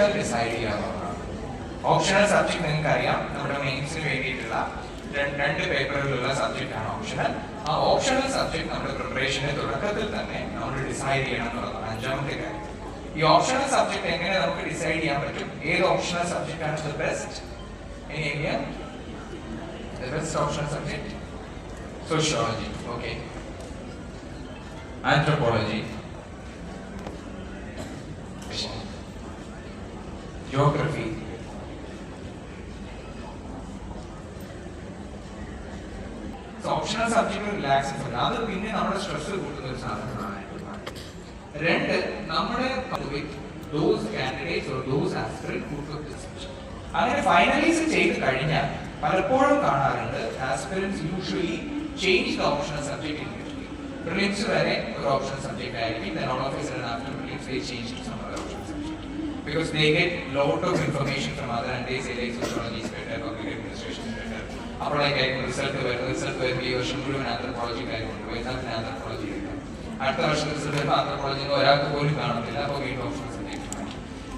അത് ഡിസൈഡ് ചെയ്യാവുന്നതാണ്. Optional subject നിങ്ങൾക്ക് അറിയാം, നമ്മുടെ മെയിൻസിന് വേണ്ടിയിട്ടുള്ള രണ്ട് പേപ്പറുകളുള്ള സബ്ജക്റ്റ് ആണ് ഓപ്ഷണൽ. ആ ഓപ്ഷണൽ സബ്ജക്ട് നമ്മുടെ പ്രിപ്പറേഷന്റെ തുടക്കത്തിൽ തന്നെ നമ്മൾ ഡിസൈഡ് ചെയ്യണം എന്നുള്ളതാണ് അഞ്ചാമത്തെ കാര്യം. ഈ ഓപ്ഷണൽ സബ്ജക്ട് എങ്ങനെ നമുക്ക് ഡിസൈഡ് ചെയ്യാൻ പറ്റും? ഏത് ഓപ്ഷണൽ സബ്ജക്ട് ആണ് the best? The best optional subject? Sociology, okay. Anthropology, geography, so optional subject relax ആണ്. അത് പിന്നെ നമ്മുടെ സ്ട്രെസ് കൂട്ടുന്ന ഒരു സാധനമാണ്. രണ്ട്, നമ്മുടെ those candidates or those aspirants who took this subject അങ്ങനെ ഫൈനലൈസ് ചെയ്ത് കഴിഞ്ഞാൽ പലപ്പോഴും കാണാറുണ്ട് aspirants usually change the optional subject in between. Prelims വരെ ഒരു ഓപ്ഷണൽ സബ്ജക്ട് ആയിരിക്കും, then all of a sudden after prelims they change to some other optional subject because they get lot of information from other and they say like sociology is better, public administration is better. അപ്പോഴേക്കായിരിക്കും result വരുമ്പോൾ ഈ വർഷം മുഴുവൻ anthropology കാര്യമുണ്ട്, എന്നാത്തിന് anthropology എടുക്കാം. അടുത്ത വർഷം result വരുമ്പോൾ ആന്ത്രപ്പോളജി ഒരാൾക്ക് പോലും കാണത്തില്ല, അപ്പോൾ വീണ്ടും ഓപ്ഷണൽ സബ്ജക്ട്.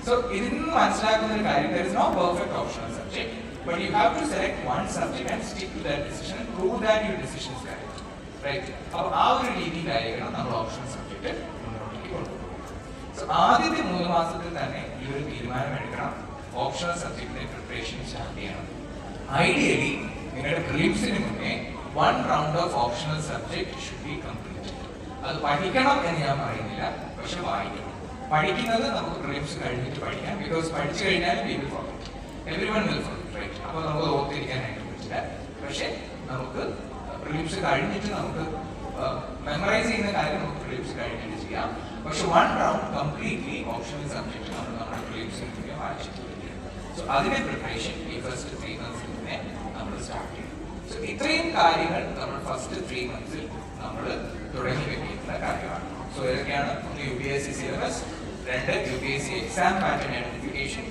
So ഇതിൽ നിന്ന് മനസ്സിലാക്കുന്ന ഒരു കാര്യം, there is no perfect optional subject, but you have to select one subject and stick to that decision and prove that your decision is correct, right? അപ്പോൾ ആ ഒരു രീതിയിലായിരിക്കണം നമ്മൾ ഓപ്ഷണൽ സബ്ജക്ട് മുന്നോട്ടേക്ക് കൊണ്ടുപോകുന്നത്. സോ ആദ്യത്തെ 3 മാസത്തിൽ തന്നെ ഈ ഒരു തീരുമാനം എടുക്കണം, ഓപ്ഷണൽ സബ്ജക്റ്റിന്റെ പ്രിപ്പറേഷൻ സ്റ്റാർട്ട് ചെയ്യണം. ഐഡിയലി നിങ്ങളുടെ പ്രിലിംസിന് മുന്നേ 1 round of optional subject should be complete. അത് പഠിക്കണം എന്ന് ഞാൻ പറയുന്നില്ല, പക്ഷെ വായിക്കണം. പഠിക്കുന്നത് നമുക്ക് പ്രിലിംസ് കഴിഞ്ഞിട്ട് പഠിക്കാം, ബിക്കോസ് പഠിച്ചു കഴിഞ്ഞാൽ we will forget, everyone will forget, right? അപ്പോൾ നമുക്ക് ഓർത്തിരിക്കാനായിട്ട് പറ്റില്ല. പക്ഷെ നമുക്ക് പ്രിലിംസ് കഴിഞ്ഞിട്ട് നമുക്ക് മെമ്മറൈസ് ചെയ്യുന്ന കാര്യം നമുക്ക് പ്രിലിംസ് കഴിഞ്ഞിട്ട് ചെയ്യാം. പക്ഷെ 1 റൗണ്ട് കംപ്ലീറ്റ്ലി ഓപ്ഷണൽ സബ്ജക്ട് നമ്മൾ നമ്മുടെ പ്രിലിംസിന് വായിച്ചിട്ട് വരിക. സോ അതിന്റെ പ്രിപ്പറേഷൻ ഈ ഫസ്റ്റ് 3 മന്ത്സിൽ തന്നെ നമ്മൾ സ്റ്റാർട്ട് ചെയ്യും. സോ ഇത്രയും കാര്യങ്ങൾ നമ്മൾ ഫസ്റ്റ് 3 മന്ത്സിൽ നമ്മൾ തുടങ്ങി വെക്കുന്ന കാര്യമാണ്. സോ ഇതൊക്കെയാണ് UPSC syllabus, 2 UPSC exam pattern identification,